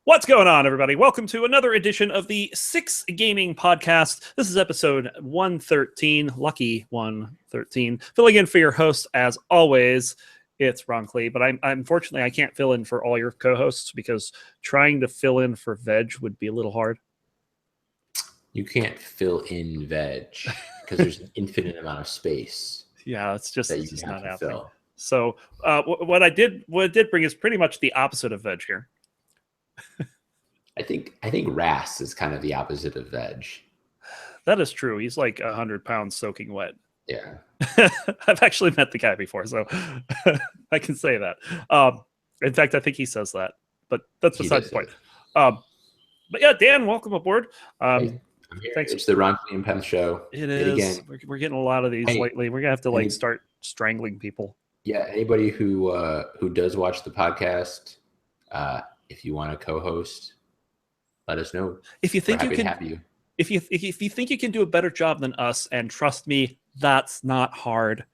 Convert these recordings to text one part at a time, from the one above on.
What's going on, everybody? Welcome to another edition of the Six Gaming Podcast. This is episode 113, lucky 113. Filling in for your host, as always, it's Ron Clee. But unfortunately, I can't fill in for all your co-hosts because trying to fill in for Veg would be a little hard. You can't fill in Veg because there's an infinite amount of space. Yeah, it's just not happening. Fill. So what it did bring is pretty much the opposite of Veg here. I think Ras is kind of the opposite of Veg. That is true. He's like 100 pounds soaking wet. Yeah. I've actually met the guy before, so I can say that. In fact, I think he says that, but that's besides the point. But yeah, Dan, welcome aboard. Hey, I'm here. Thanks. It's the Ron Clee and Penn show. It is. We're getting a lot of these lately. We're gonna have to start strangling people. Yeah. Anybody who does watch the podcast, if you want to co-host, let us know. If you think you can, if you think you can do a better job than us, and trust me, that's not hard.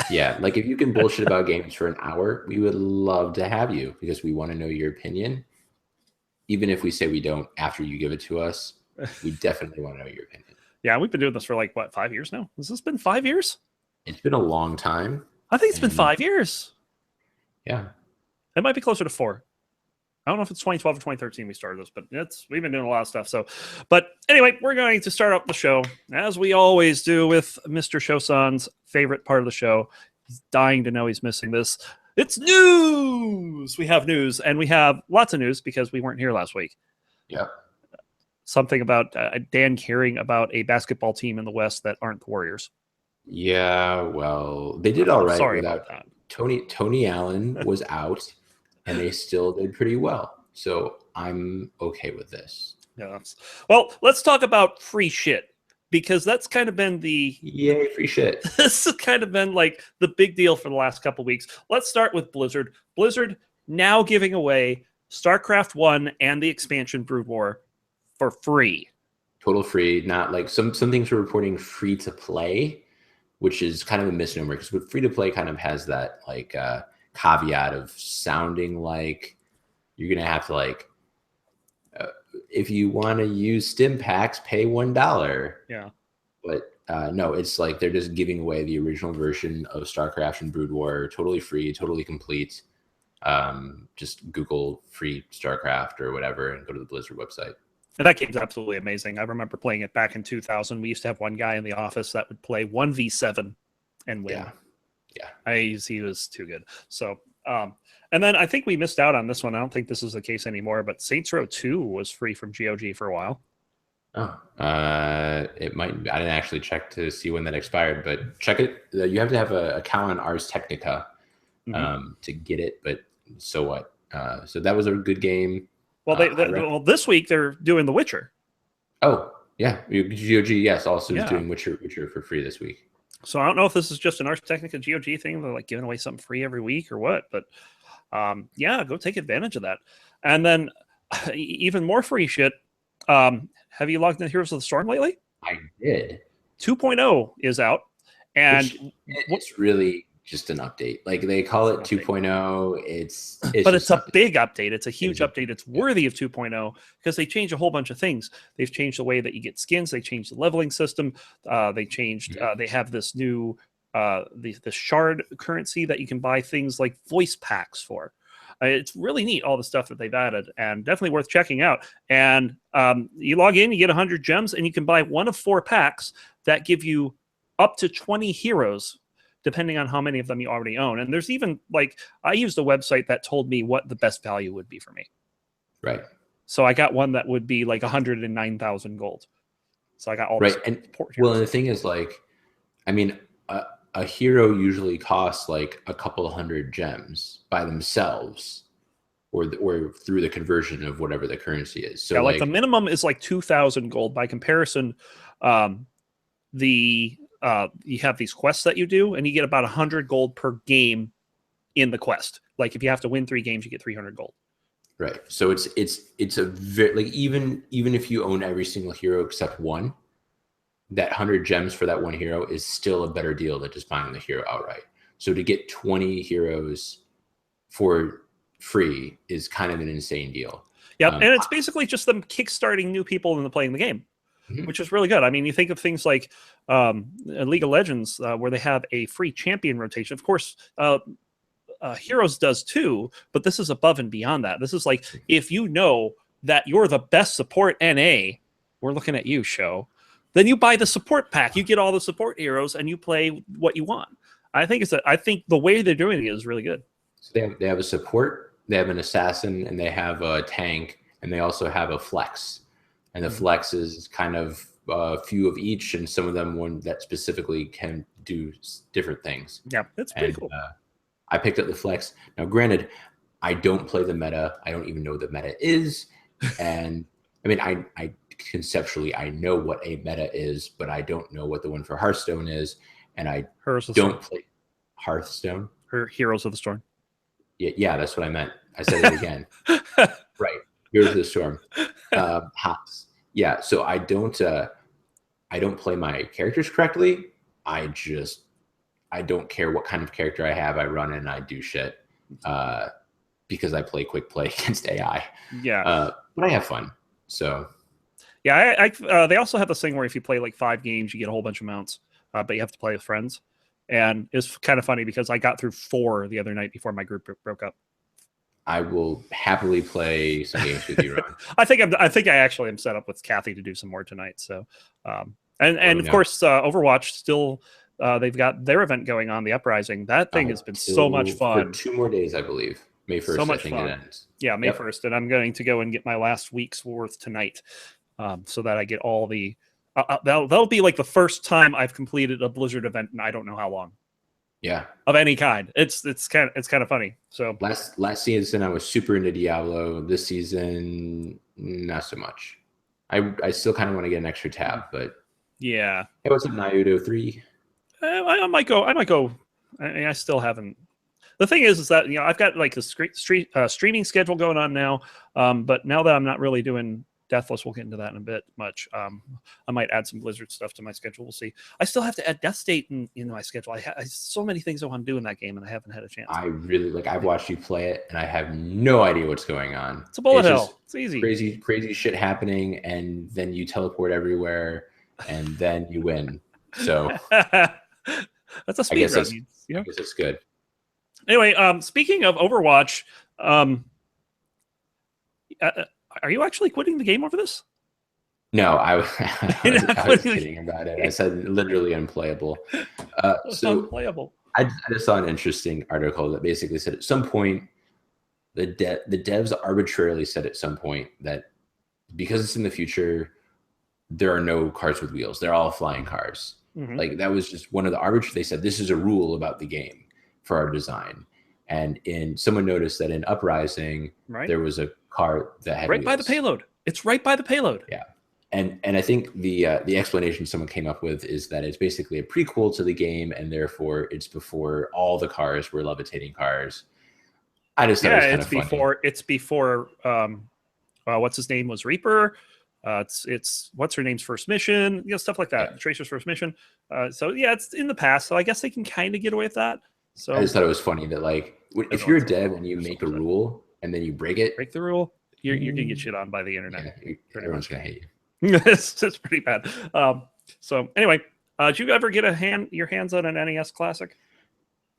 Yeah, like if you can bullshit about games for an hour, we would love to have you because we want to know your opinion. Even if we say we don't after you give it to us, we definitely want to know your opinion. Yeah, we've been doing this for like 5 years now? Has this been 5 years? It's been a long time. I think it's been 5 years. Yeah. It might be closer to 4. I don't know if it's 2012 or 2013 we started this, but we've been doing a lot of stuff. So, but anyway, we're going to start up the show as we always do with Mr. Shosan's favorite part of the show. He's dying to know he's missing this. It's news. We have news, and we have lots of news because we weren't here last week. Yeah. Something about Dan caring about a basketball team in the West that aren't the Warriors. Yeah, well, they did all right. Sorry about that. Tony Allen was out. And they still did pretty well. So I'm okay with this. Yeah. Well, let's talk about free shit, because that's kind of been the... Yay, free shit. This has kind of been like the big deal for the last couple of weeks. Let's start with Blizzard. Blizzard now giving away StarCraft 1 and the expansion Brood War for free. Total free. Not like some things are reporting free to play, which is kind of a misnomer because free to play kind of has that like... caveat of sounding like you're gonna have to if you want to use stim packs, pay $1. Yeah, but no, it's like they're just giving away the original version of StarCraft and Brood War, totally free, totally complete. Just Google free StarCraft or whatever and go to the Blizzard website. And that game's absolutely amazing. I remember playing it back in 2000. We used to have one guy in the office that would play 1v7 and win. Yeah, he was too good. So, and then I think we missed out on this one. I don't think this is the case anymore, but Saints Row 2 was free from GOG for a while. Oh, it might. I didn't actually check to see when that expired, but check it. You have to have an account on Ars Technica to get it. But so what? So that was a good game. Well, this week they're doing The Witcher. Oh yeah, GOG yes also is doing Witcher for free this week. So I don't know if this is just an Ars Technica GOG thing. They're like giving away something free every week or what, but yeah, go take advantage of that. And then even more free shit. Have you logged into Heroes of the Storm lately? I did. 2.0 is out. And it's really just an update. Like they call it 2.0. It's a big update. It's a huge update. It's worthy of 2.0 because they changed a whole bunch of things. They've changed the way that you get skins. They changed the leveling system. They changed. They have this new the shard currency that you can buy things like voice packs for. It's really neat, all the stuff that they've added, and definitely worth checking out. And you log in, you get 100 gems, and you can buy one of 4 packs that give you up to 20 heroes, depending on how many of them you already own. And there's even I used a website that told me what the best value would be for me. Right. So I got one that would be like 109,000 gold. So I got all right. And the thing is, a hero usually costs like a couple of hundred gems by themselves, or through the conversion of whatever the currency is. So the minimum is like 2,000 gold. By comparison, you have these quests that you do, and you get about 100 gold per game in the quest. Like if you have to win 3 games, you get 300 gold. Right. So it's a very even if you own every single hero except one, that 100 gems for that one hero is still a better deal than just buying the hero outright. So to get 20 heroes for free is kind of an insane deal. Yep, and it's basically just them kickstarting new people into playing the game, which is really good. I mean, you think of things like League of Legends, where they have a free champion rotation. Of course, Heroes does too, but this is above and beyond that. This is like, if you know that you're the best support NA, we're looking at you, show, then you buy the support pack. You get all the support heroes, and you play what you want. I think the way they're doing it is really good. So they have a support. They have an assassin, and they have a tank, and they also have a flex. And the flex is kind of a few of each, and some of them one that specifically can do different things. Yeah, that's pretty cool. I picked up the flex. Now, granted, I don't play the meta. I don't even know what the meta is. And I mean, I conceptually, I know what a meta is, but I don't know what the one for Hearthstone is. And I don't play Hearthstone. Heroes of the Storm. Yeah, that's what I meant. I said it again. Right. Heroes of the Storm. Hops. Yeah. So I don't play my characters correctly. I don't care what kind of character I have. I run and I do shit because I play quick play against AI. Yeah. But I have fun. So. Yeah. They also have this thing where if you play like 5 games, you get a whole bunch of mounts, but you have to play with friends. And it's kind of funny because I got through 4 the other night before my group broke up. I will happily play some games with you, Ron. I think I actually am set up with Kathy to do some more tonight. So, of course, Overwatch still, they've got their event going on, the Uprising. That thing has been so much fun. For 2 more days, I believe. May 1st, so much I think fun. it ends. Yeah, May 1st. And I'm going to go and get my last week's worth tonight, so that I get all the... that'll be like the first time I've completed a Blizzard event in I don't know how long. Yeah, of any kind. It's kind of funny. So last season I was super into Diablo. This season, not so much. I still kind of want to get an extra tab, but yeah. Hey, what's up, Naruto 3? I might go. I still haven't. The thing is that I've got like a streaming schedule going on now, but now that I'm not really doing Deathless, we'll get into that in a bit much. I might add some Blizzard stuff to my schedule. We'll see. I still have to add Death State in my schedule. I so many things I want to do in that game, and I haven't had a chance. I really I've watched you play it, and I have no idea what's going on. It's a bullet hell. It's easy. Crazy shit happening, and then you teleport everywhere, and then you win. So that's a speed run. I guess it's good. Anyway, speaking of Overwatch, are you actually quitting the game over this? No, I was kidding about it. I said literally unplayable. So unplayable. I just saw an interesting article that basically said at some point, the devs arbitrarily said at some point that because it's in the future, there are no cars with wheels. They're all flying cars. Mm-hmm. Like that was just one of the arbitrary. They said this is a rule about the game for our design. And someone noticed that in Uprising, there was a car that had right wheels. By the payload. It's right by the payload. Yeah, and I think the explanation someone came up with is that it's basically a prequel to the game, and therefore it's before all the cars were levitating cars. I just thought it was kind of funny. It's before what's his name was Reaper. It's what's her name's first mission. Stuff like that. Yeah. Tracer's first mission. So yeah, it's in the past. So I guess they can kind of get away with that. So I just thought it was funny that if you're a dev and you make a rule and then you break the rule, you're gonna get shit on by the internet. Yeah, everyone's gonna hate you. It's pretty bad. So anyway, did you ever get your hands on an NES Classic?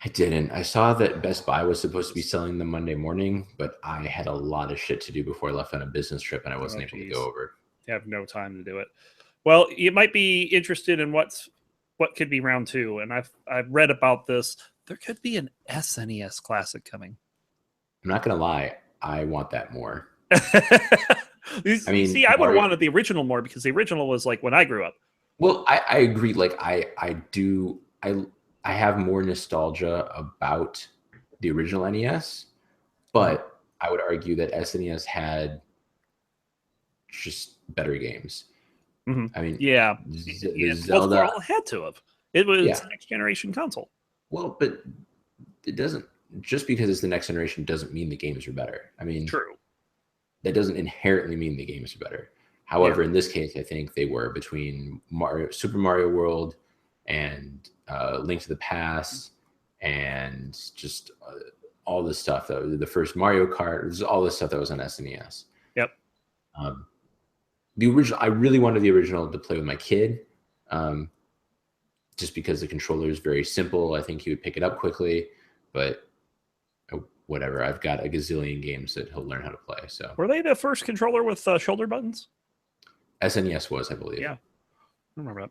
I didn't. I saw that Best Buy was supposed to be selling them Monday morning, but I had a lot of shit to do before I left on a business trip, and I wasn't able to go over. You have no time to do it. Well, you might be interested in what could be round 2, and I've read about this. There could be an SNES Classic coming. I'm not gonna lie, I want that more. I would have wanted the original more because the original was like when I grew up. Well, I agree. Like I have more nostalgia about the original NES, but I would argue that SNES had just better games. Mm-hmm. I mean, yeah, Zelda. Well, it had to have. It was the next generation console. Well, but it doesn't. Just because it's the next generation doesn't mean the games are better. I mean, true. That doesn't inherently mean the games are better. However, in this case, I think they were between Super Mario World and Link to the Past, and just all the stuff that the first Mario Kart, there's all the stuff that was on SNES. Yep. The original, I really wanted the original to play with my kid, just because the controller is very simple. I think he would pick it up quickly, but whatever. I've got a gazillion games that he'll learn how to play. So were they the first controller with shoulder buttons? SNES was, I believe. Yeah, I remember that.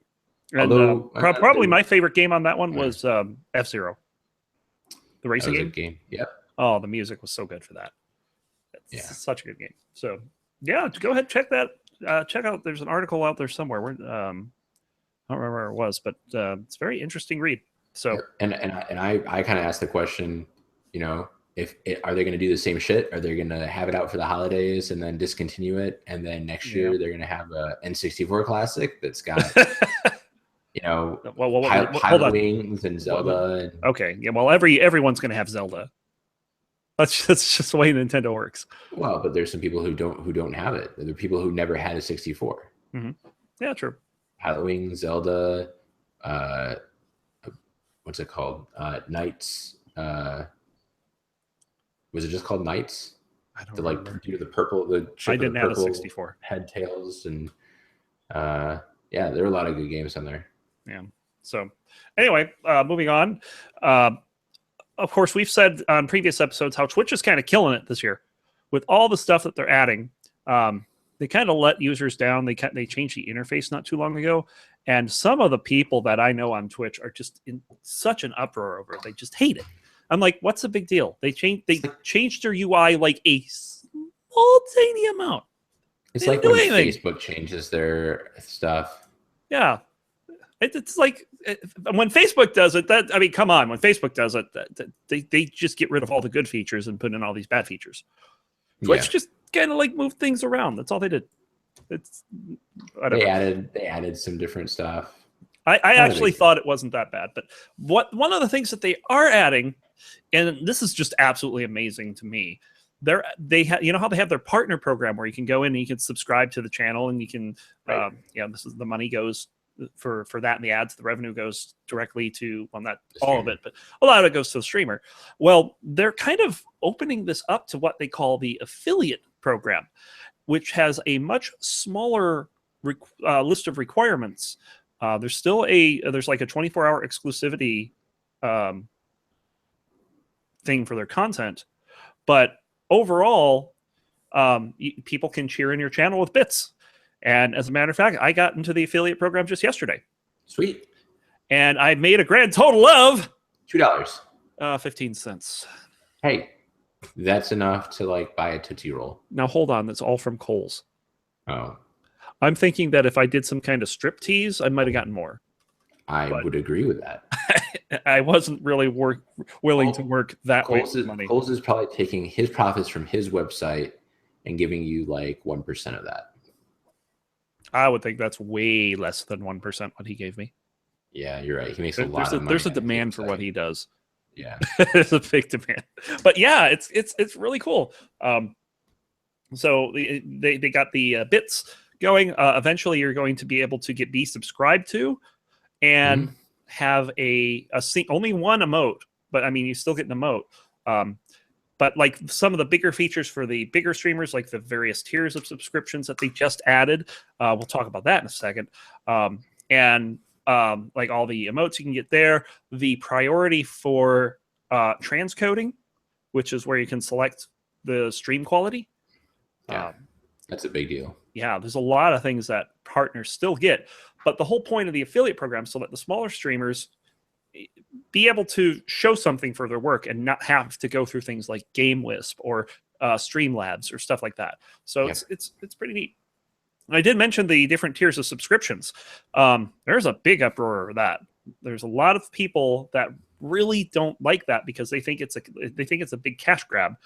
And Although probably my favorite game on that one was F-Zero, the racing game. Yep. Oh, the music was so good for that. It's such a good game. So yeah, go ahead, check that. Check out. There's an article out there somewhere. Where, I don't remember where it was, but it's a very interesting read. So and I kind of asked the question, you know, are they going to do the same shit? Are they going to have it out for the holidays and then discontinue it, and then next year they're going to have a N64 classic that's got you know, Pilot Wings and Zelda? Okay, yeah. Well, everyone's going to have Zelda. That's just the way Nintendo works. Well, but there's some people who don't have it. There are people who never had a 64. Mm-hmm. Yeah, true. Pilot Wings, Zelda, what's it called? Knights. Was it just called Knights? I don't remember. Due to the purple, I didn't have a 64. Head tails, and yeah, there are a lot of good games on there. Yeah. So anyway, moving on. Of course, we've said on previous episodes how Twitch is kind of killing it this year with all the stuff that they're adding. They kind of let users down. They changed the interface not too long ago, and some of the people that I know on Twitch are just in such an uproar over it. They just hate it. I'm like, what's the big deal? They changed their UI like a small tiny amount. It's like when Facebook changes their stuff. Yeah. It's like when Facebook does it, come on, when Facebook does it, they just get rid of all the good features and put in all these bad features. Twitch just kind of like moved things around. That's all they did. It's whatever. They added some different stuff. I actually thought it wasn't that bad, but one of the things that they are adding, and this is just absolutely amazing to me. They have, you know how they have their partner program where you can go in and you can subscribe to the channel and you can this is the money goes for that, and the ads, the revenue goes directly to, well, not all of it, but a lot of it goes to the streamer. Well, they're kind of opening this up to what they call the affiliate program, which has a much smaller list of requirements. There's still there's like a 24-hour exclusivity thing for their content, but overall, people can cheer in your channel with bits. And as a matter of fact, I got into the affiliate program just yesterday. Sweet. And I made a grand total of $2. 15 cents. Hey, that's enough to like buy a Tootsie Roll. Now hold on, that's all from Kohl's. Oh. I'm thinking that if I did some kind of strip tease, I might have gotten more. I would agree with that. I wasn't really willing to work that way with money. Kohl's is probably taking his profits from his website and giving you like 1% of that. I would think that's way less than 1% what he gave me. Yeah, you're right. He makes a lot of money. There's a demand for what he does. Yeah. There's a big demand. But yeah, it's really cool. So they got the bits going. Eventually, you're going to be able to be subscribed to and have only one emote. But I mean, you still get an emote. But like some of the bigger features for the bigger streamers, like the various tiers of subscriptions that they just added, we'll talk about that in a second. And like all the emotes you can get there, the priority for transcoding, which is where you can select the stream quality. Yeah, that's a big deal. Yeah, there's a lot of things that partners still get. But the whole point of the affiliate program is so that the smaller streamers be able to show something for their work and not have to go through things like GameWisp or Streamlabs or stuff like that. So it's pretty neat. And I did mention the different tiers of subscriptions. There's a big uproar over that. There's a lot of people that really don't like that because they think it's a big cash grab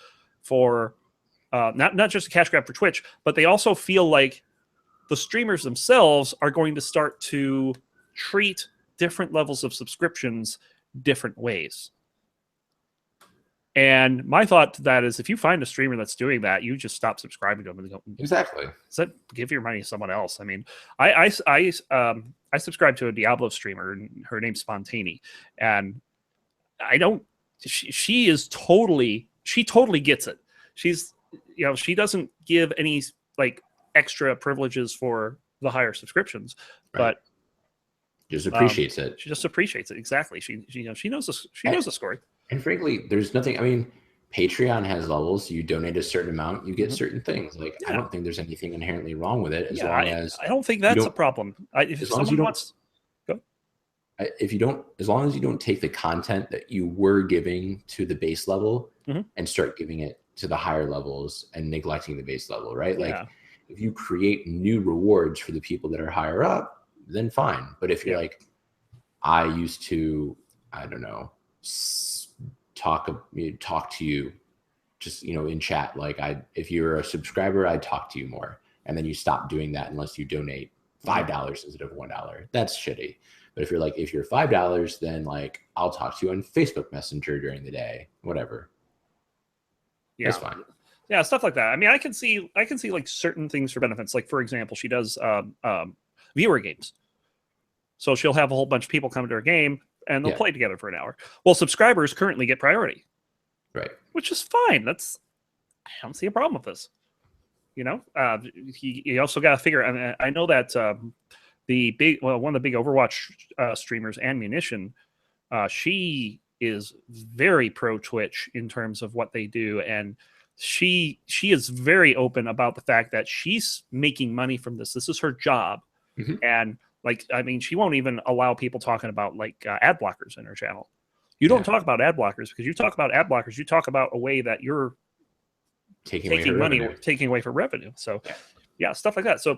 for not just a cash grab for Twitch, but they also feel like the streamers themselves are going to start to treat different levels of subscriptions different ways. And my thought to that is, if you find a streamer that's doing that, you just stop subscribing to them and go, exactly. Give your money to someone else. I mean, I subscribe to a Diablo streamer, and her name's Spontani, and I don't she totally gets it. She's, you know, she doesn't give any like extra privileges for the higher subscriptions, Right. but Just appreciates it. She just appreciates it. Exactly. She knows this. She knows the story. And frankly, there's nothing. I mean, Patreon has levels. You donate a certain amount, you get certain things. Like I don't think there's anything inherently wrong with it, as long as I don't think that's a problem. As long as you don't take the content that you were giving to the base level and start giving it to the higher levels and neglecting the base level, right? Like if you create new rewards for the people that are higher up, then fine. But if you're like, I used to, I don't know, talk to you just, you know, in chat, like if you're a subscriber, I'd talk to you more. And then you stop doing that unless you donate $5 instead of $1. That's shitty. But if you're $5, then like I'll talk to you on Facebook Messenger during the day, whatever. Yeah, that's fine. Yeah, stuff like that. I mean, I can see like certain things for benefits. Like for example, she does viewer games. So she'll have a whole bunch of people come to her game and they'll play together for an hour. Well, subscribers currently get priority, right? Which is fine. I don't see a problem with this. You know, you also got to figure. I know that one of the big Overwatch streamers, Ammunition, she is very pro Twitch in terms of what they do, and she is very open about the fact that she's making money from this. This is her job, and like, I mean, she won't even allow people talking about like ad blockers in her channel. You don't talk about ad blockers, because you talk about ad blockers, you talk about a way that you're taking money, taking away from revenue. So stuff like that. So,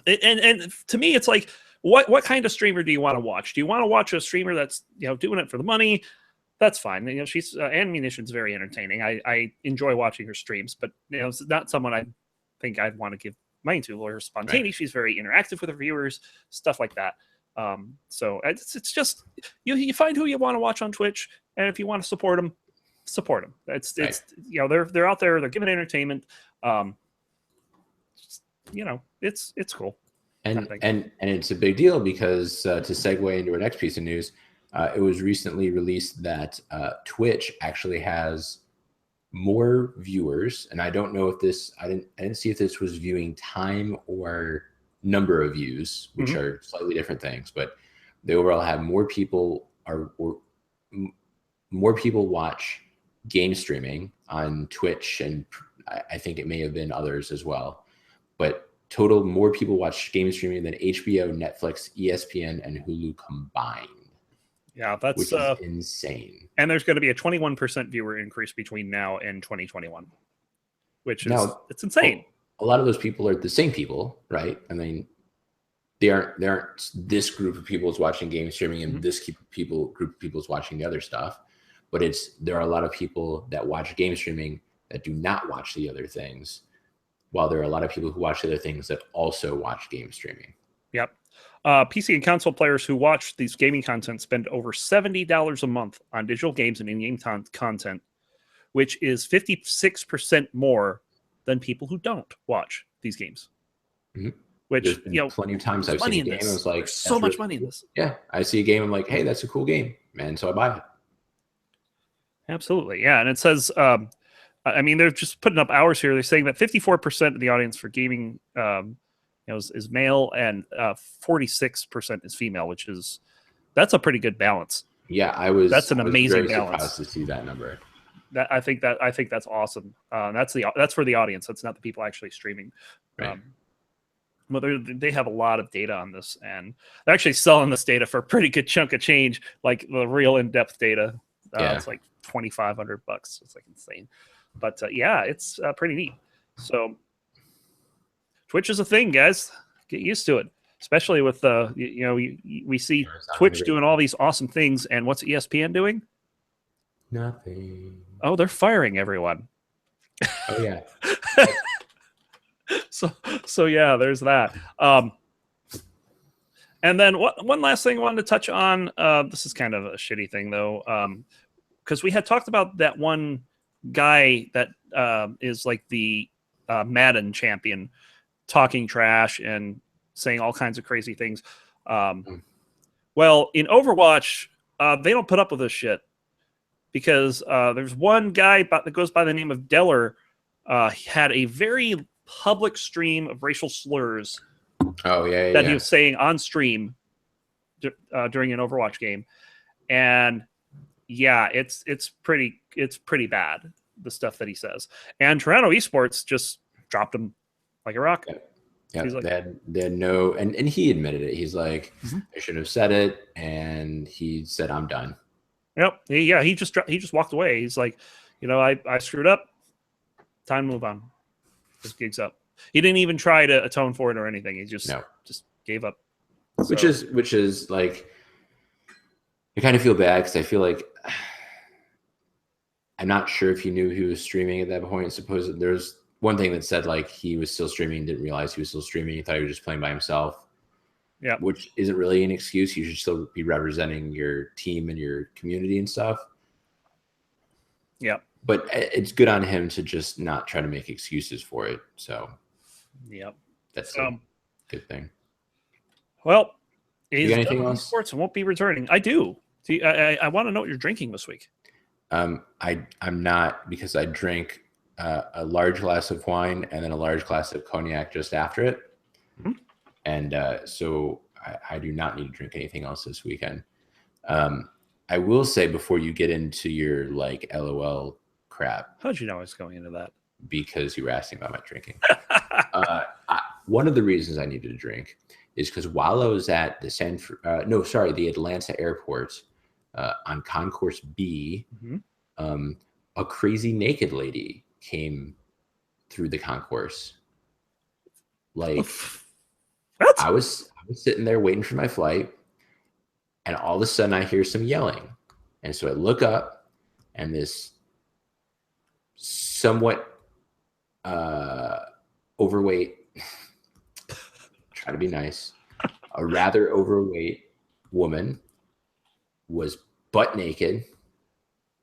and to me, it's like, what kind of streamer do you want to watch? Do you want to watch a streamer that's, you know, doing it for the money? That's fine. You know, she's Ammunition's very entertaining. I enjoy watching her streams, but you know, it's not someone I think I'd want to give money to. Or Spontaneous, right. She's very interactive with her viewers, stuff like that. So it's just you find who you want to watch on Twitch, and if you want to support them, support them. It's right. You know, they're out there, they're giving entertainment. You know, it's cool. And it's a big deal because to segue into our next piece of news, it was recently released that Twitch actually has more viewers, and I don't know if this, I didn't see if this was viewing time or number of views, which are slightly different things, but they overall have more people watch game streaming on Twitch, and I think it may have been others as well, but total more people watch game streaming than HBO, Netflix, ESPN, and Hulu combined. Yeah, that's which is insane. And there's going to be a 21% viewer increase between now and 2021, which is it's insane. A lot of those people are the same people, right? I mean, they aren't this group of people is watching game streaming and this group of people is watching the other stuff, but there are a lot of people that watch game streaming that do not watch the other things, while there are a lot of people who watch the other things that also watch game streaming. Yep. PC and console players who watch these gaming content spend over $70 a month on digital games and in-game content, which is 56% more than people who don't watch these games. Which, you know, plenty of times I've seen a game, I was like, there's so much money in this. Yeah, I see a game, I'm like, hey, that's a cool game, man, so I buy it. Absolutely, yeah. And it says, I mean, they're just putting up hours here. They're saying that 54% of the audience for gaming is male, and 46% is female, that's a pretty good balance. Yeah, that's an amazing balance. Surprised to see that number. I think that's awesome. That's for the audience. That's not the people actually streaming. Right. Well, they have a lot of data on this, and they're actually selling this data for a pretty good chunk of change, like the real in-depth data. It's like $2,500. It's like insane. But yeah, it's pretty neat. So Twitch is a thing, guys. Get used to it, especially with we see Twitch doing all these awesome things, and what's ESPN doing? Nothing. Oh, they're firing everyone. Oh yeah. So yeah, there's that. And then one last thing I wanted to touch on. This is kind of a shitty thing though, because we had talked about that one guy that is like the Madden champion, talking trash and saying all kinds of crazy things. Well, in Overwatch, they don't put up with this shit, because there's one guy that goes by the name of Deller. He had a very public stream of racial slurs Oh yeah, that he was saying on stream during an Overwatch game, and yeah, it's pretty bad, the stuff that he says. And Toronto Esports just dropped him like a rock. Yeah, He's like, they had no, and he admitted it. He's like, Mhm. I shouldn't have said it, and he said, I'm done. Yep. Yeah, he just walked away. He's like, I screwed up. Time to move on. His gig's up. He didn't even try to atone for it or anything. He just gave up. Which is like, I kind of feel bad because I feel like I'm not sure if he knew he was streaming at that point. Supposedly there's one thing that said like he was still streaming, didn't realize he was still streaming. He thought he was just playing by himself. Yeah. Which isn't really an excuse. You should still be representing your team and your community and stuff. Yeah. But it's good on him to just not try to make excuses for it. So, yeah, that's a good thing. Well, you got anything else? Sports and won't be returning. I do. See, I want to know what you're drinking this week. I'm not, because I drank a large glass of wine and then a large glass of cognac just after it, and so I do not need to drink anything else this weekend. I will say before you get into your like LOL crap. How'd you know I was going into that? Because you were asking about my drinking. One of the reasons I needed to drink is because while I was at the Atlanta airport on Concourse B, a crazy naked lady came through the concourse. Like, what? I was sitting there waiting for my flight, and all of a sudden I hear some yelling, and so I look up, and this somewhat overweight, try to be nice, a rather overweight woman was butt naked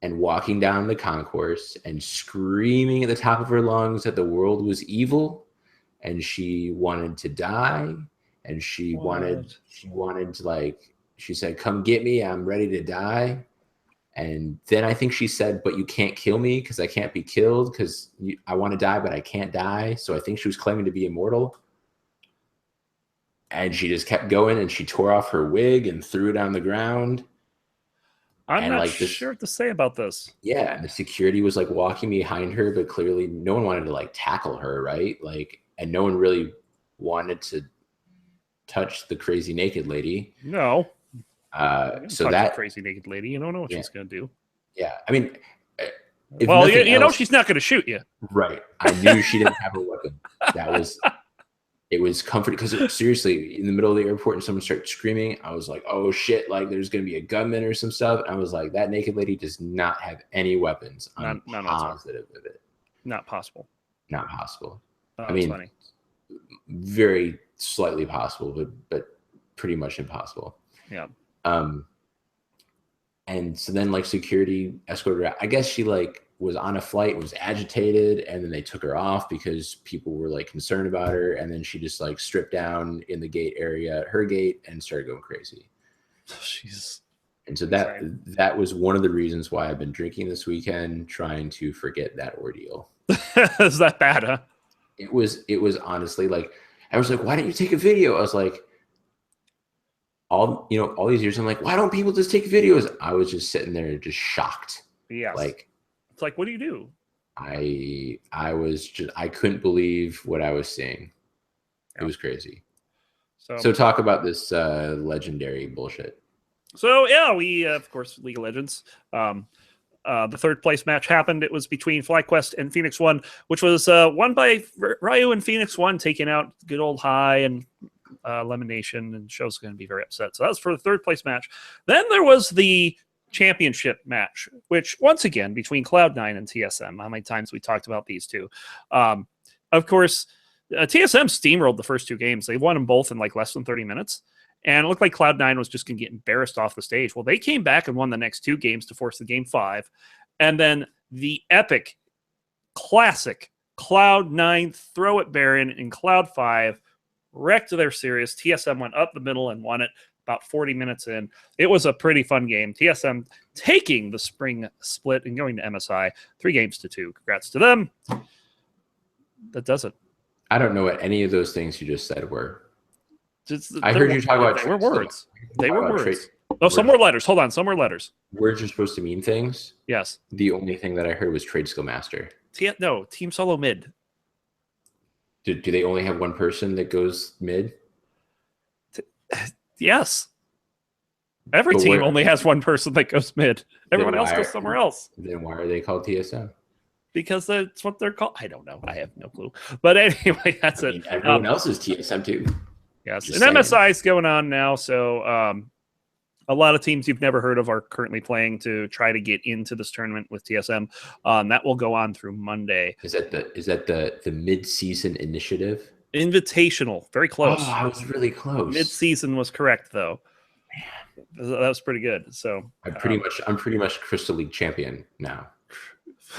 and walking down the concourse and screaming at the top of her lungs that the world was evil and she wanted to die, and she wanted to, like, she said, come get me, I'm ready to die. And then I think she said, but you can't kill me because I can't be killed because I want to die, but I can't die. So I think she was claiming to be immortal. And she just kept going, and she tore off her wig and threw it on the ground. I'm not sure what to say about this. Yeah, and the security was like walking behind her, but clearly no one wanted to like tackle her, right? Like, and no one really wanted to touch the crazy naked lady. No. So that crazy naked lady, you don't know what she's gonna do. Yeah, I mean, well, you know she's not gonna shoot you, right? I knew she didn't have a weapon. It was comforting because seriously, in the middle of the airport and someone started screaming, I was like, oh shit, like there's gonna be a gunman or some stuff. And I was like, that naked lady does not have any weapons. I'm positive of it. Not possible. Not possible. Oh, I mean, funny. Very slightly possible, but pretty much impossible. Yeah. And so then like security escorted her. I guess she like was on a flight, was agitated, and then they took her off because people were like concerned about her. And then she just like stripped down in the gate area, her gate, and started going crazy. Jeez. And so that was one of the reasons why I've been drinking this weekend, trying to forget that ordeal. Is that bad, huh? It was honestly like, I was like, why didn't you take a video? I was like, all these years, I'm like, why don't people just take videos? I was just sitting there just shocked. Yes. Like, it's like, what do you do? I couldn't believe what I was seeing. It was crazy. So talk about this legendary bullshit. So yeah, we of course, League of Legends. The third place match happened. It was between FlyQuest and Phoenix One, which was won by Ryu and Phoenix One, taking out good old High and elimination, and show's going to be very upset. So that was for the third place match. Then there was the championship match, which once again between Cloud9 and TSM. How many times we talked about these two? Of course, TSM steamrolled the first two games. They won them both in like less than 30 minutes. And it looked like Cloud9 was just going to get embarrassed off the stage. Well, they came back and won the next two games to force the game 5. And then the epic, classic Cloud9 throw at Baron in Cloud 5 wrecked their series. TSM went up the middle and won it. about 40 minutes in. It was a pretty fun game. TSM taking the spring split and going to MSI 3-2. Congrats to them. That does it. I don't know what any of those things you just said were. I heard you talk about they were words. They were words. Oh, some were letters. Hold on, some were letters. Words are supposed to mean things. Yes. The only thing that I heard was Trade Skill Master. No, Team Solo mid. Do they only have one person that goes mid? Yes. Every team only has one person that goes mid. Everyone else goes somewhere else. Then why are they called TSM? Because that's what they're called. I don't know. I have no clue. But anyway, that's it. Everyone else is TSM too. Yes. And MSI is going on now. So a lot of teams you've never heard of are currently playing to try to get into this tournament with TSM. That will go on through Monday. Is that the mid-season initiative? Invitational. Very close. Oh, I was really close. Mid-season was correct though. Man. That was pretty good. So I'm pretty much Crystal League champion now.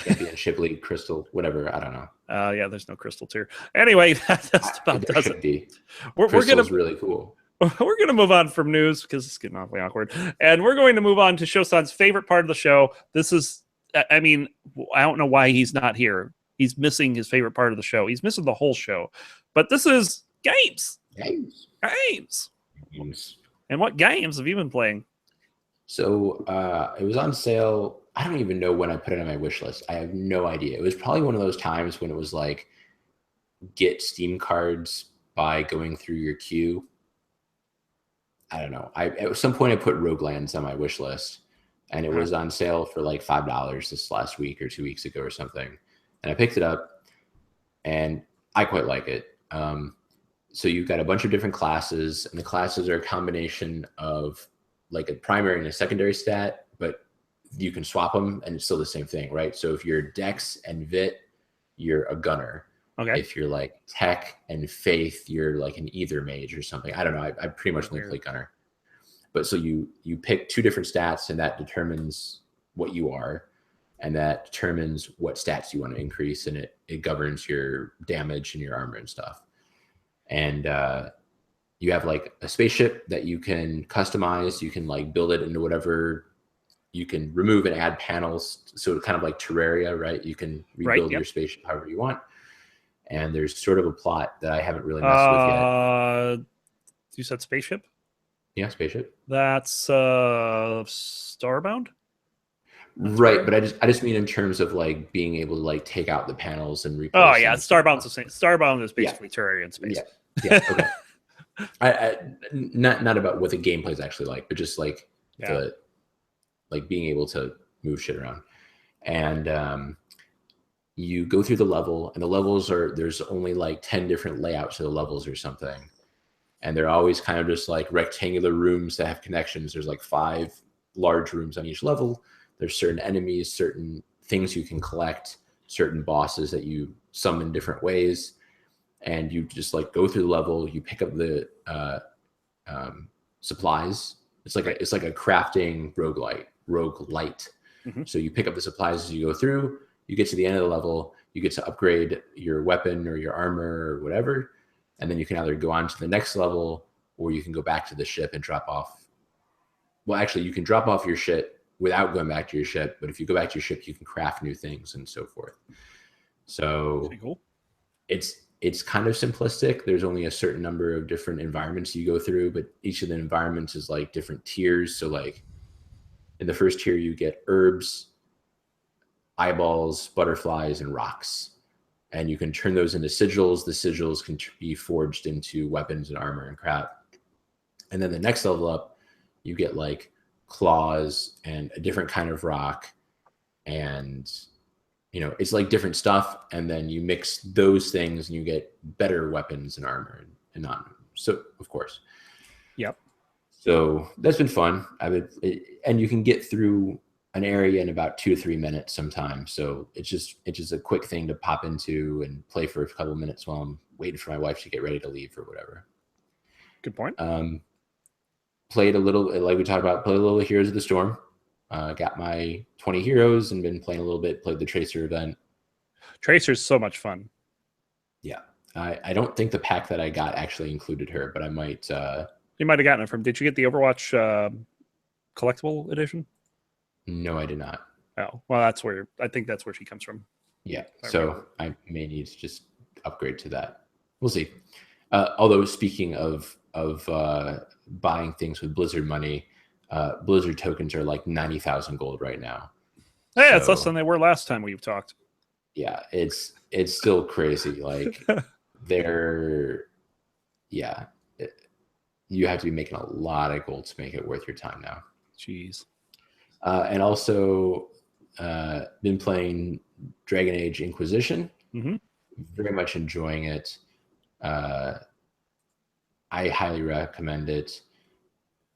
Championship League, Crystal, whatever. I don't know. Yeah, there's no Crystal tier. Anyway, that's about does it. We're gonna really cool. We're going to move on from news because it's getting awfully awkward. And we're going to move on to Shosan's favorite part of the show. This is, I mean, I don't know why he's not here. He's missing his favorite part of the show. He's missing the whole show. But this is games. Games. And what games have you been playing? So it was on sale. I don't even know when I put it on my wish list. I have no idea. It was probably one of those times when it was like, get Steam cards by going through your queue. I don't know. At some point I put Roguelands on my wish list, and it was on sale for like $5 this last week or 2 weeks ago or something. And I picked it up, and I quite like it. So you've got a bunch of different classes, and the classes are a combination of like a primary and a secondary stat, but you can swap them, and it's still the same thing, right? So if you're Dex and Vit, you're a gunner. Okay. If you're like Tech and Faith, you're like an either mage or something. I don't know. I pretty much only play gunner. But so you pick two different stats, and that determines what you are, and that determines what stats you want to increase, and it governs your damage and your armor and stuff. And you have like a spaceship that you can customize. You can like build it into whatever. You can remove and add panels. So kind of like Terraria, right? You can rebuild your spaceship however you want. And there's sort of a plot that I haven't really messed with yet. You said spaceship? Yeah, spaceship. That's Starbound? Right, but I just mean in terms of like being able to like take out the panels and replace. Oh yeah, Starbound's the same. Starbound is basically Terraria in space. Yeah. Okay. I not about what the gameplay is actually like, but just like the like being able to move shit around. And you go through the level, and the levels there's only like 10 different layouts of the levels or something. And they're always kind of just like rectangular rooms that have connections. There's like 5 large rooms on each level. There's certain enemies, certain things you can collect, certain bosses that you summon different ways. And you just like go through the level, you pick up the supplies. It's like a crafting roguelite. Mm-hmm. So you pick up the supplies as you go through. You get to the end of the level, you get to upgrade your weapon or your armor or whatever, and then you can either go on to the next level, or you can go back to the ship and drop off. Well, actually, you can drop off your ship without going back to your ship, but if you go back to your ship, you can craft new things and so forth. So cool. It's kind of simplistic. There's only a certain number of different environments you go through, but each of the environments is like different tiers. So like in the first tier, you get herbs, eyeballs, butterflies, and rocks. And you can turn those into sigils. The sigils can be forged into weapons and armor and crap. And then the next level up, you get like claws and a different kind of rock. And, it's like different stuff. And then you mix those things and you get better weapons and armor and not. So, of course. Yep. So that's been fun. And you can get through an area in about 2 to 3 minutes sometimes. So it's just a quick thing to pop into and play for a couple of minutes while I'm waiting for my wife to get ready to leave or whatever. Good point. Played a little, like we talked about, played a little Heroes of the Storm. Got my 20 heroes and been playing a little bit, played the Tracer event. Tracer's so much fun. Yeah. I don't think the pack that I got actually included her, but I might You might have gotten it from. Did you get the Overwatch collectible edition? No, I did not. Oh, well, I think that's where she comes from. Yeah, so I may need to just upgrade to that. We'll see. Although speaking of buying things with Blizzard money, Blizzard tokens are like 90,000 gold right now. Hey, it's less than they were last time we've talked. Yeah, it's still crazy. Like you have to be making a lot of gold to make it worth your time now. Jeez. And also been playing Dragon Age Inquisition. Mm-hmm. Very much enjoying it. I highly recommend it.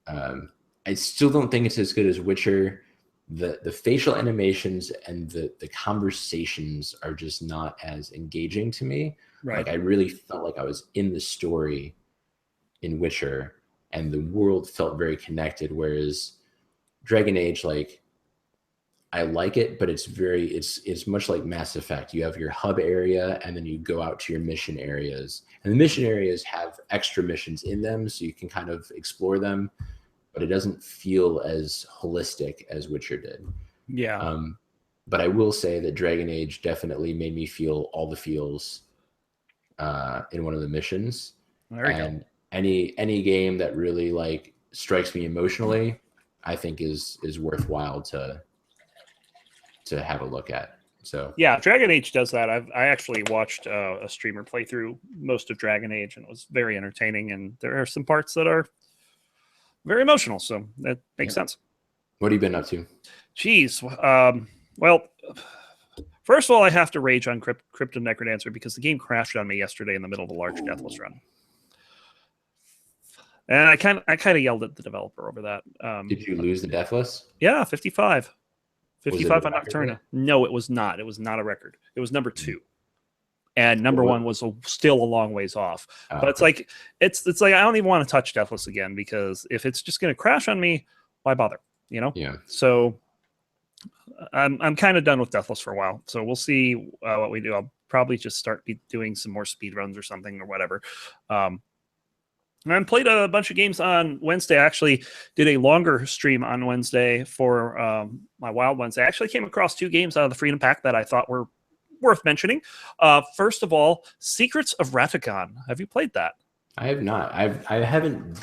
I still don't think it's as good as Witcher. The facial animations and the conversations are just not as engaging to me. Right. Like I really felt like I was in the story in Witcher, and the world felt very connected. Whereas Dragon Age, like I like it, but it's much like Mass Effect. You have your hub area, and then you go out to your mission areas, and the mission areas have extra missions in them, so you can kind of explore them. But it doesn't feel as holistic as Witcher did. Yeah. But I will say that Dragon Age definitely made me feel all the feels in one of the missions. And any game that really like strikes me emotionally, I think is worthwhile to have a look at. So yeah, Dragon Age does that. I actually watched a streamer play through most of Dragon Age, and it was very entertaining. And there are some parts that are very emotional, so that makes sense. What have you been up to? Jeez. Well, first of all, I have to rage on Crypto Necrodancer because the game crashed on me yesterday in the middle of a large deathless run. And I kind of yelled at the developer over that. Did you lose the deathless? Yeah, 55. 55 on record? Nocturna. No, it was not. It was not a record. It was number 2. And number 1 was still a long ways off. But it's like it's like I don't even want to touch Deathless again, because if it's just going to crash on me, why bother? You know? Yeah. So I'm kind of done with Deathless for a while. So we'll see what we do. I'll probably just start doing some more speed runs or something or whatever. And I played a bunch of games on Wednesday. I actually did a longer stream on Wednesday for my Wild Wednesday. I actually came across 2 games out of the Freedom Pack that I thought were worth mentioning. First of all, Secrets of Ratagon. Have you played that? I have not. I haven't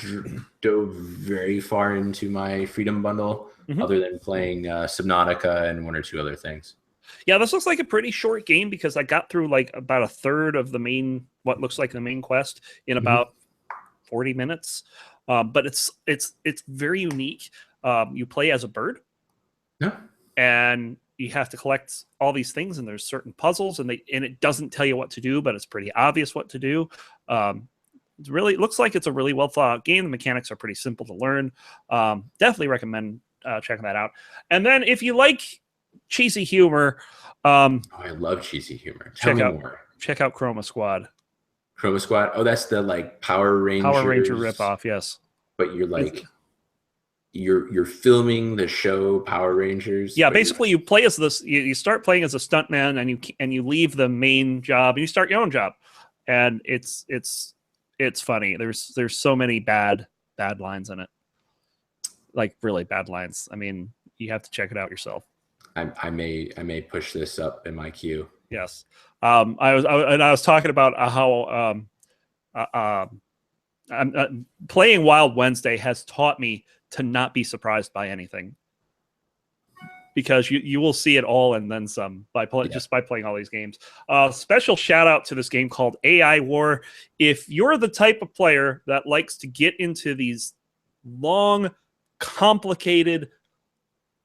dove very far into my Freedom Bundle, other than playing Subnautica and 1 or 2 other things. Yeah, this looks like a pretty short game because I got through like about a third of the main, what looks like the main quest in about 40 minutes. But it's very unique. You play as a bird. Yeah. And you have to collect all these things, and there's certain puzzles, and it doesn't tell you what to do, but it's pretty obvious what to do. It looks like it's a really well thought out game. The mechanics are pretty simple to learn. Definitely recommend checking that out. And then if you like cheesy humor, I love cheesy humor. Tell me more. Check out Chroma Squad. Chroma Squad. Oh, that's the like Power Ranger ripoff. Yes, but you're like. You're filming the show Power Rangers. Yeah, basically you play as this. You start playing as a stuntman, and you leave the main job and you start your own job, and it's funny. There's so many bad lines in it, like really bad lines. I mean, you have to check it out yourself. I may push this up in my queue. Yes, I was talking about how playing Wild Wednesday has taught me to not be surprised by anything, because you will see it all and then some just by playing all these games. Special shout out to this game called AI War. If you're the type of player that likes to get into these long, complicated,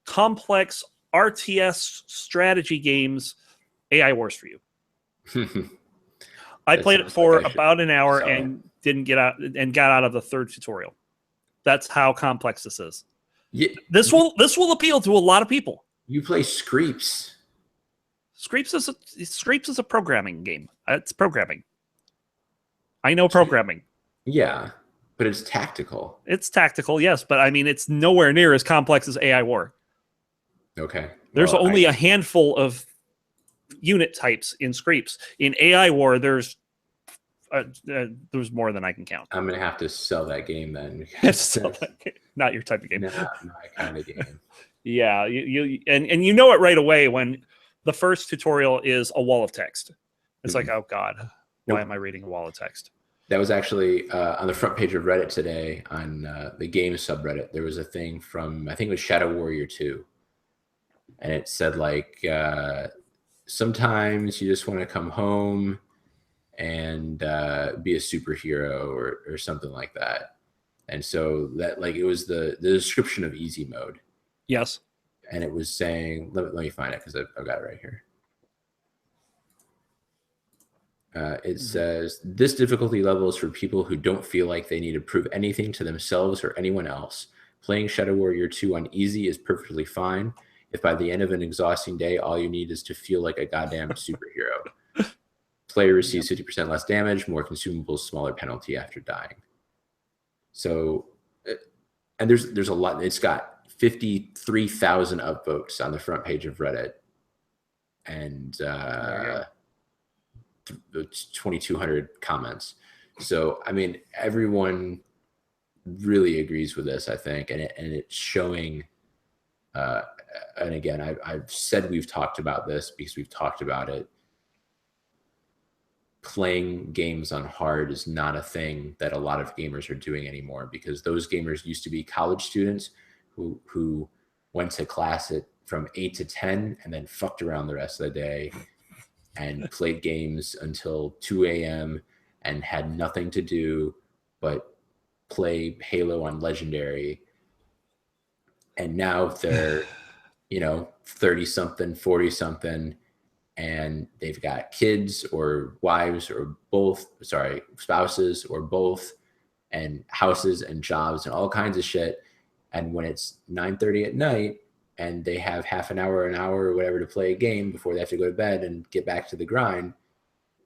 complex RTS strategy games, AI War's for you. I played it for about an hour and didn't get out and got out of the 3rd tutorial. That's how complex this is. Yeah. This will appeal to a lot of people. You play Screeps. Screeps is a programming game. It's programming. I know programming. Yeah, but it's tactical. It's tactical, yes, but I mean it's nowhere near as complex as AI War. Okay. There's only a handful of unit types in Screeps. In AI War, there's there's more than I can count. I'm gonna have to sell that game then. Not your type of game. Not my kind of game. Yeah, and you know it right away when the first tutorial is a wall of text. It's like, oh God, why am I reading a wall of text? That was actually on the front page of Reddit today on the game subreddit. There was a thing from, I think it was Shadow Warrior 2. And it said like, sometimes you just want to come home and be a superhero or something like that. And so that, like, it was the description of easy mode. Yes. And it was saying, let me find it because I've got it right here. It says, this difficulty level is for people who don't feel like they need to prove anything to themselves or anyone else. Playing Shadow Warrior 2 on easy is perfectly fine if by the end of an exhausting day, all you need is to feel like a goddamn superhero. Player receives 50% less damage, more consumables, smaller penalty after dying. So, and there's a lot. It's got 53,000 upvotes on the front page of Reddit. And 2,200 comments. So, I mean, everyone really agrees with this, I think, and it's showing. And again, I've said we've talked about this because we've talked about it. Playing games on hard is not a thing that a lot of gamers are doing anymore, because those gamers used to be college students who went to class from 8 to 10 and then fucked around the rest of the day and played games until 2 a.m. and had nothing to do but play Halo on Legendary. And now they're, 30-something, 40-something, and they've got kids or wives or both, spouses or both, and houses and jobs and all kinds of shit. And when it's 9:30 at night, and they have half an hour or whatever to play a game before they have to go to bed and get back to the grind,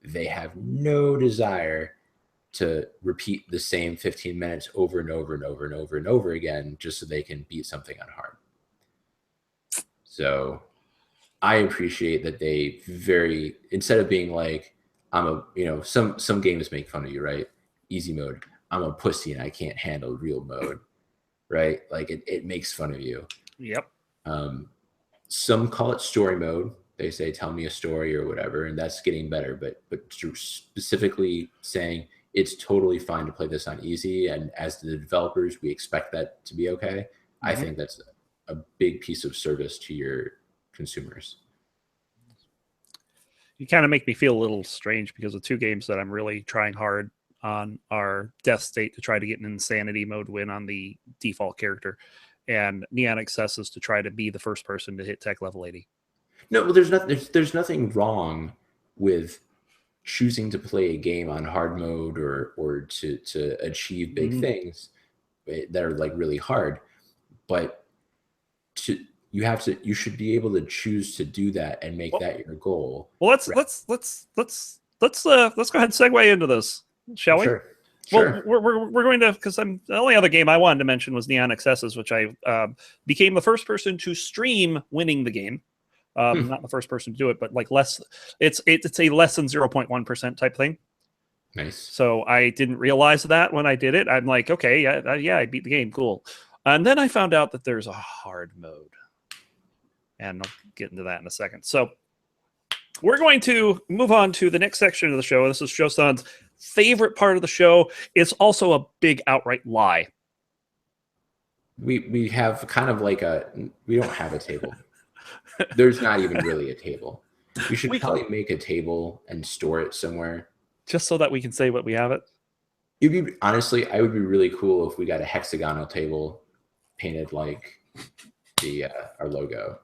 they have no desire to repeat the same 15 minutes over and over and over and over and over again just so they can beat something on hard. So I appreciate that they instead of being like, some games make fun of you, right? Easy mode. I'm a pussy and I can't handle real mode, right? Like it makes fun of you. Yep. Some call it story mode. They say, tell me a story or whatever, and that's getting better. But specifically saying it's totally fine to play this on easy, and as the developers, we expect that to be okay. Mm-hmm. I think that's a big piece of service to your consumers. You kind of make me feel a little strange because the two games that I'm really trying hard on are Death State to try to get an insanity mode win on the default character, and Neon Excesses to try to be the first person to hit tech level 80. No, well, there's nothing wrong with choosing to play a game on hard mode or to achieve big things that are like really hard, but you should be able to choose to do that and make that your goal. Well, let's go ahead and segue into this, shall we? Sure. Well, we're going to, because the only other game I wanted to mention was Neon Excesses, which I became the first person to stream winning the game. Not the first person to do it, but like it's a less than 0.1% type thing. Nice. So I didn't realize that when I did it. I'm like, okay, yeah, I beat the game, cool. And then I found out that there's a hard mode, and I'll get into that in a second. So we're going to move on to the next section of the show. This is Shosan's favorite part of the show. It's also a big outright lie. We have kind of like we don't have a table. There's not even really a table. We should probably make a table and store it somewhere, just so that we can say what we have it. Honestly, I would be really cool if we got a hexagonal table painted like our logo.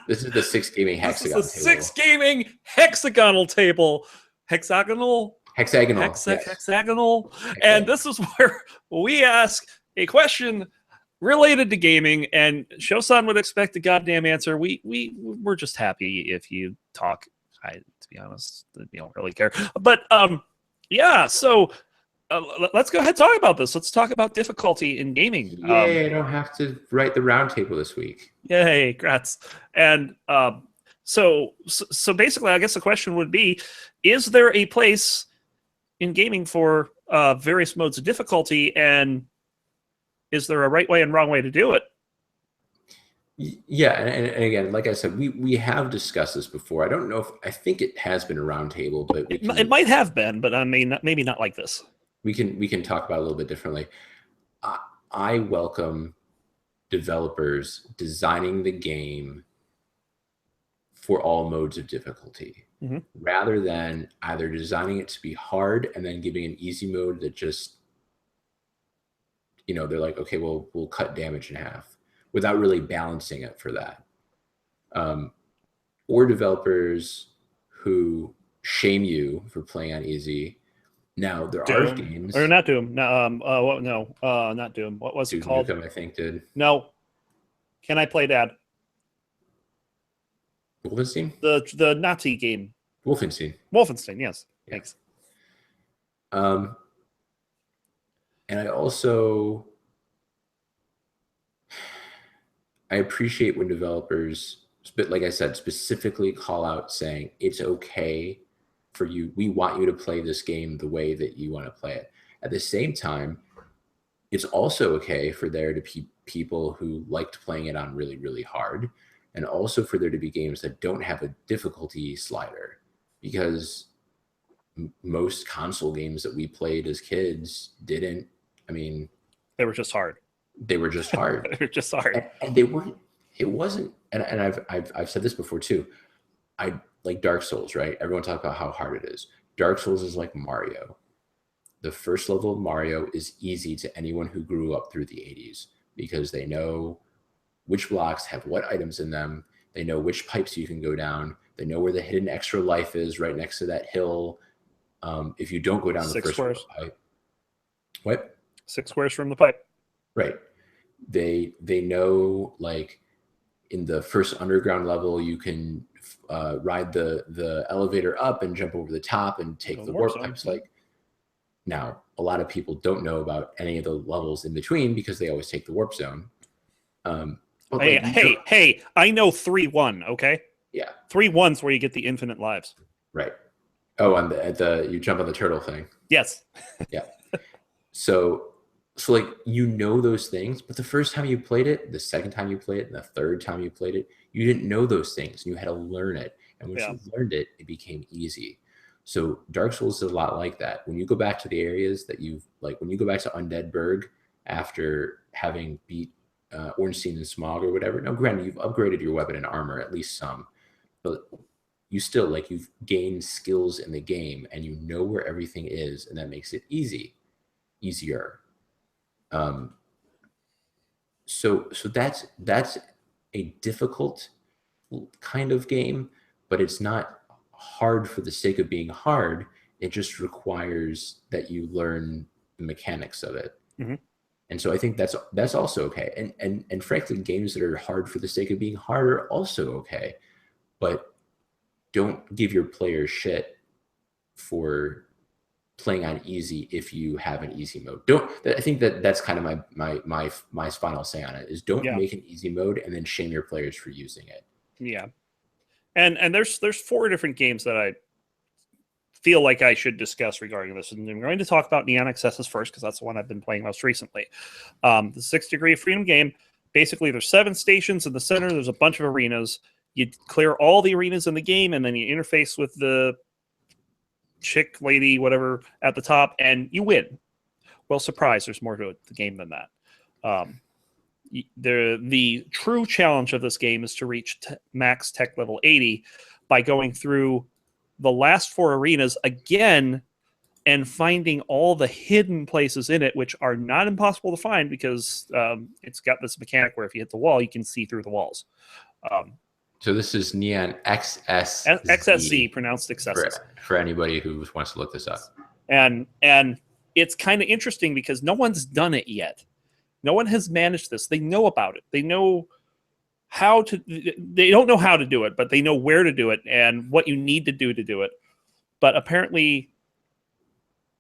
This is the Six Gaming hexagon table. Six Gaming hexagonal table. Hexagonal. Hexagonal. And this is where we ask a question related to gaming, and Shosan would expect a goddamn answer. We're just happy if you talk. To be honest, we don't really care. But yeah. So let's go ahead and talk about this. Let's talk about difficulty in gaming. Yay! I don't have to write the round table this week. Yay! Congrats. And so basically, I guess the question would be: is there a place in gaming for various modes of difficulty, and is there a right way and wrong way to do it? Yeah, and again, like I said, we have discussed this before. I don't know if I think it has been a roundtable, but It might have been, but I mean, maybe not like this. We can talk about it a little bit differently. I welcome developers designing the game for all modes of difficulty, rather than either designing it to be hard and then giving an easy mode that just, they're like, okay, well, we'll cut damage in half without really balancing it for that. Or developers who shame you for playing on easy. Now there Doom. are games, or not Doom. No, not Doom. What was it called? Nukem, I think did. No. Can I play Dad? Wolfenstein? The Nazi game. Wolfenstein. Yes. Yeah. Thanks. And I also appreciate when developers, but like I said, specifically call out saying it's okay for you. We want you to play this game the way that you want to play it. At the same time, it's also okay for there to be people who liked playing it on really, really hard, and also for there to be games that don't have a difficulty slider, because most console games that we played as kids didn't. I mean, they were just hard. They were just hard. They were just hard. And they weren't. It wasn't. And I've said this before too. I like Dark Souls, right? Everyone talks about how hard it is. Dark Souls is like Mario. The first level of Mario is easy to anyone who grew up through the 80s, because they know which blocks have what items in them. They know which pipes you can go down. They know where the hidden extra life is right next to that hill. If you don't go down the first pipe. What? 6 squares from the pipe. Right. They know, like, in the first underground level, you can ride the elevator up and jump over the top and take the warp pipes. Like, now, a lot of people don't know about any of the levels in between because they always take the warp zone. Hey, I know 3-1, okay? Yeah. 3-1's where you get the infinite lives. Right. Oh, and you jump on the turtle thing. Yes. Yeah. So like, those things, but the first time you played it, the second time you played it, and the third time you played it, you didn't know those things. You had to learn it. And once you learned it, it became easy. So Dark Souls is a lot like that. When you go back to the areas that when you go back to Undead Burg after having beat Ornstein and Smog or whatever, now granted, you've upgraded your weapon and armor, at least some, but you still, you've gained skills in the game and you know where everything is, and that makes it easier. So that's a difficult kind of game, but it's not hard for the sake of being hard. It just requires that you learn the mechanics of it. And so I think that's also okay. And frankly, games that are hard for the sake of being hard are also okay, but don't give your players shit for playing on easy if you have an easy mode. I think that's kind of my final say on it is don't make an easy mode and then shame your players for using it. Yeah. And there's 4 different games that I feel like I should discuss regarding this. And I'm going to talk about Neon Excesses first, because that's the one I've been playing most recently. The 6 Degree of Freedom game, basically there's 7 stations in the center. There's a bunch of arenas. You clear all the arenas in the game, and then you interface with the chick, lady, whatever, at the top, and you win. Well, surprise, there's more to the game than that. The true challenge of this game is to reach max tech level 80 by going through the last 4 arenas again and finding all the hidden places in it, which are not impossible to find because it's got this mechanic where if you hit the wall, you can see through the walls. So this is Neon XSZ. XSZ, pronounced excesses. For anybody who wants to look this up. And it's kind of interesting because no one's done it yet. No one has managed this. They know about it. They know they don't know how to do it, but they know where to do it and what you need to do it. But apparently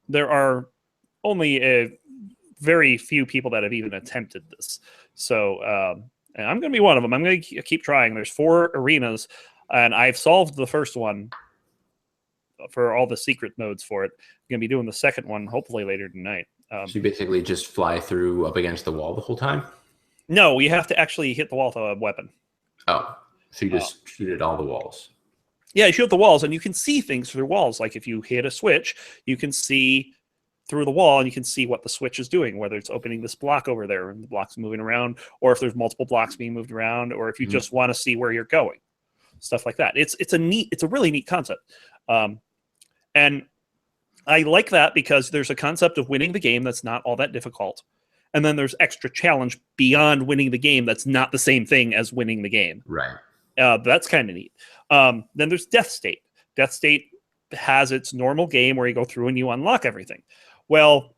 there are only very few people that have even attempted this. So and I'm going to be one of them. I'm going to keep trying. There's 4 arenas, and I've solved the first one for all the secret modes for it. I'm gonna be doing the second one hopefully later tonight. So you basically just fly through up against the wall the whole time? No, you have to actually hit the wall with a weapon. Oh, so you just shoot at all the walls. Yeah, you shoot at the walls, and you can see things through walls. Like if you hit a switch, you can see through the wall, and you can see what the switch is doing, whether it's opening this block over there and the block's moving around, or if there's multiple blocks being moved around, or if you just want to see where you're going, stuff like that. It's a really neat concept, and I like that because there's a concept of winning the game that's not all that difficult, and then there's extra challenge beyond winning the game that's not the same thing as winning the game. Right. That's kind of neat. Then there's Death State. Death State has its normal game where you go through and you unlock everything. Well,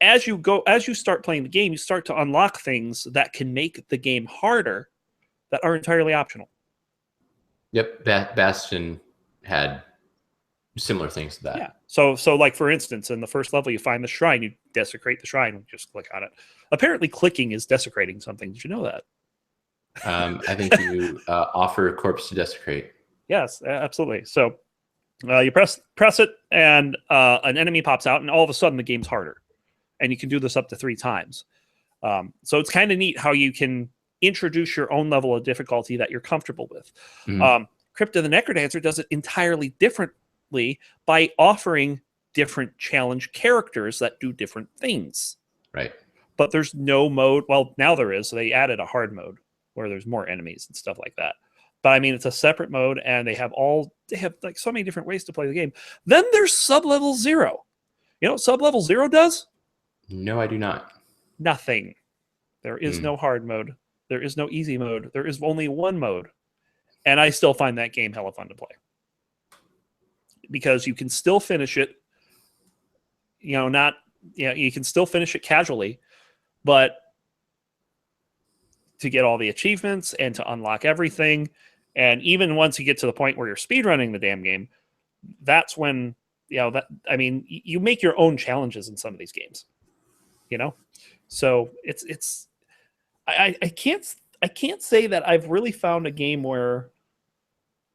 as you start playing the game, you start to unlock things that can make the game harder that are entirely optional. Yep. Bastion had similar things to that. Yeah. So like for instance, in the first level, you find the shrine, you desecrate the shrine, and just click on it. Apparently, clicking is desecrating something. Did you know that? I think you offer a corpse to desecrate. Yes, absolutely. So you press it, and an enemy pops out, and all of a sudden the game's harder, and you can do this up to 3 times. So it's kind of neat how you can introduce your own level of difficulty that you're comfortable with. Crypta the Necrodancer does it entirely differently by offering different challenge characters that do different things. Right. But there's no mode. Well, now there is. So they added a hard mode where there's more enemies and stuff like that. But I mean, it's a separate mode, and they have like so many different ways to play the game. Then there's Sublevel 0. You know what Sublevel 0 does? No, I do not. Nothing. There is no hard mode. There is no easy mode. There is only one mode. And I still find that game hella fun to play. Because you can still finish it, you can still finish it casually, but to get all the achievements and to unlock everything, and even once you get to the point where you're speedrunning the damn game, that's when, you make your own challenges in some of these games, So I can't say that I've really found a game where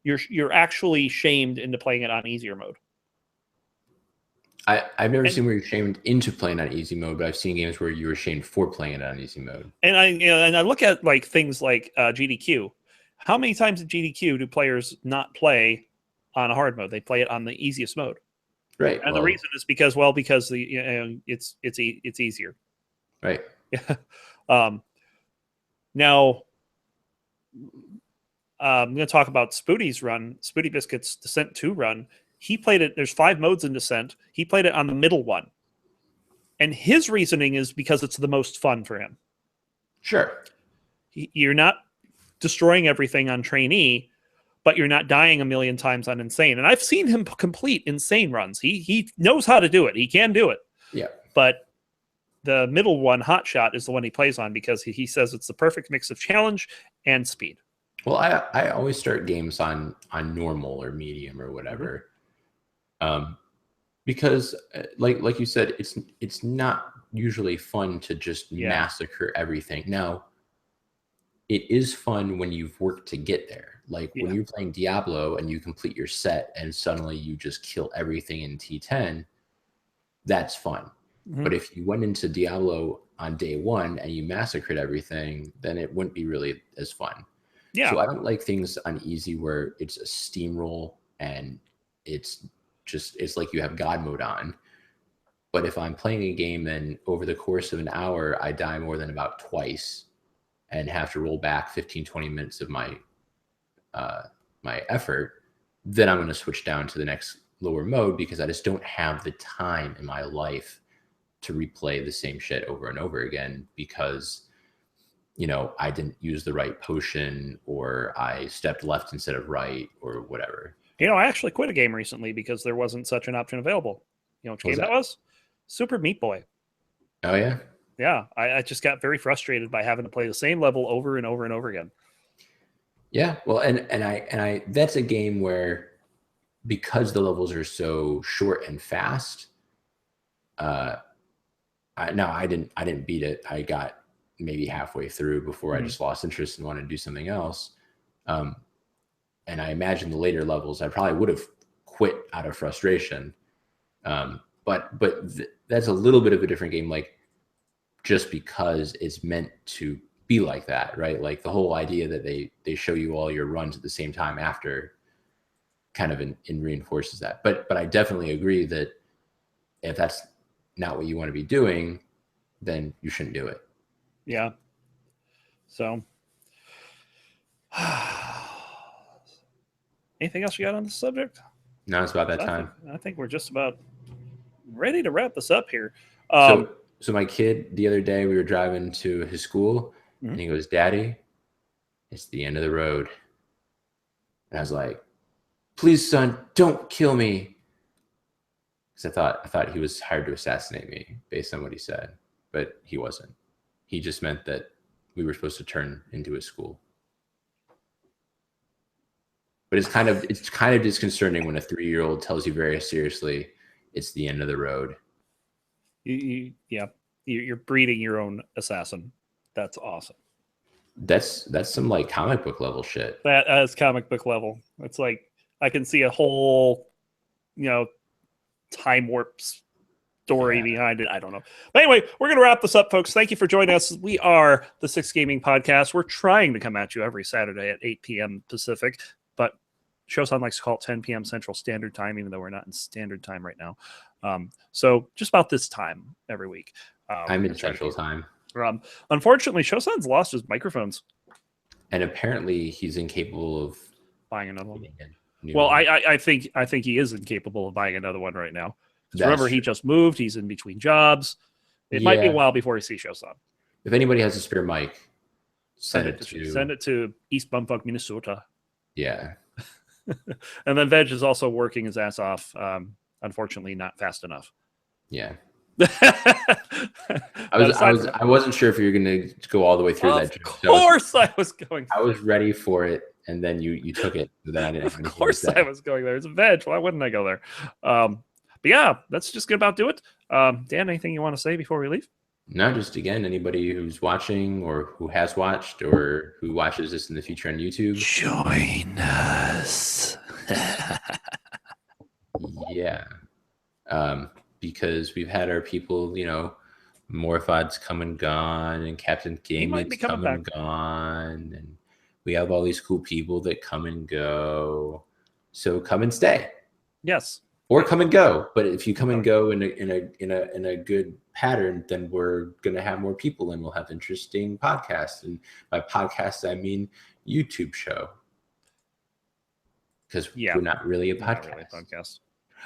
you're actually shamed into playing it on easier mode. I've never seen where you're shamed into playing on easy mode, but I've seen games where you were shamed for playing it on easy mode. And I look at like things like GDQ. How many times in GDQ do players not play on a hard mode? They play it on the easiest mode. Right. And the reason is because it's easier. Right. Yeah. Now, I'm going to talk about Spoody's run, Spoody Biscuit's Descent 2 run. He played it. There's 5 modes in Descent. He played it on the middle one. And his reasoning is because it's the most fun for him. Sure. You're not destroying everything on Trainee, but you're not dying a million times on Insane. And I've seen him complete Insane runs. He knows how to do it. He can do it. Yeah. But the middle one, Hotshot, is the one he plays on because he says it's the perfect mix of challenge and speed. Well, I always start games on normal or medium or whatever. Because like you said, it's not usually fun to just massacre everything. Now, it is fun when you've worked to get there. Like when you're playing Diablo and you complete your set and suddenly you just kill everything in T10, that's fun. But if you went into Diablo on day 1 and you massacred everything, then it wouldn't be really as fun. Yeah. So I don't like things on easy where it's a steamroll and it's like you have God mode on. But if I'm playing a game and over the course of an hour, I die more than about twice and have to roll back 15, 20 minutes of my effort, then I'm going to switch down to the next lower mode because I just don't have the time in my life to replay the same shit over and over again because I didn't use the right potion or I stepped left instead of right or whatever. I actually quit a game recently because there wasn't such an option available. You know which game that was? Super Meat Boy. Oh, yeah? Yeah. I just got very frustrated by having to play the same level over and over and over again. Yeah. Well, and I that's a game where because the levels are so short and fast, I didn't beat it. I got maybe halfway through before I just lost interest and wanted to do something else. And I imagine the later levels, I probably would have quit out of frustration. That's a little bit of a different game. Like, just because it's meant to be like that, right? Like the whole idea that they show you all your runs at the same time after kind of in reinforces that. But I definitely agree that if that's not what you want to be doing, then you shouldn't do it. Yeah. So anything else you got on the subject? Now it's about that time. I think we're just about ready to wrap this up here. So my kid, the other day, we were driving to his school, and he goes, "Daddy, it's the end of the road." And I was like, "Please, son, don't kill me." Because I thought he was hired to assassinate me based on what he said, but he wasn't. He just meant that we were supposed to turn into a school. But it's kind of disconcerting when a 3-year-old tells you very seriously, "It's the end of the road." You're breeding your own assassin. That's awesome. That's some like comic book level shit. That is comic book level. It's like I can see a whole, time warp story behind it. I don't know. But anyway, we're going to wrap this up, folks. Thank you for joining us. We are the Six Gaming Podcast. We're trying to come at you every Saturday at 8 p.m. Pacific, but Shosan likes to call it 10 p.m. Central Standard Time, even though we're not in Standard Time right now. So just about this time every week. I'm in Central Time. Unfortunately, Shosan's lost his microphones. And apparently he's incapable of buying another one. Well, I think he is incapable of buying another one right now. Because remember, he just moved. He's in between jobs. It might be a while before he sees Shosan. If anybody has a spare mic, send it to East Bumfuck, Minnesota. Yeah. And then Veg is also working his ass off. Unfortunately, not fast enough. Yeah. I wasn't sure if you were going to go all the way through that. Of course, I was going. I was ready for it, and then you took it. So then I didn't. Of course, I was going there. It's a Veg. Why wouldn't I go there? But yeah, that's just about do it. Dan, anything you want to say before we leave? No, just again, anybody who's watching or who has watched or who watches this in the future on YouTube, join us. Yeah. Because we've had our people, Morphad's come and gone, and Captain Game's come and gone, and we have all these cool people that come and go. So come and stay. Yes. Or come and go. But if you come and go in a good pattern, then we're gonna have more people, and we'll have interesting podcasts. And by podcasts, I mean YouTube show. Because we're not really a podcast.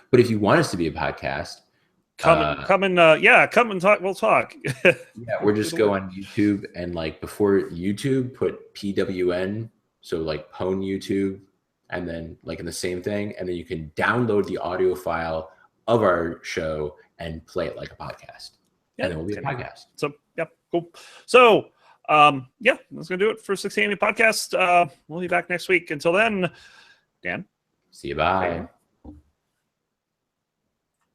But if you want us to be a podcast, come and talk. We'll talk. Yeah, we're just go on YouTube and before YouTube, put PWN, so Pwn YouTube, and then in the same thing, and then you can download the audio file of our show and play it like a podcast, and then we'll be a podcast. So cool. So that's gonna do it for 6 a.m. podcast. We'll be back next week. Until then, Dan, see you. Bye.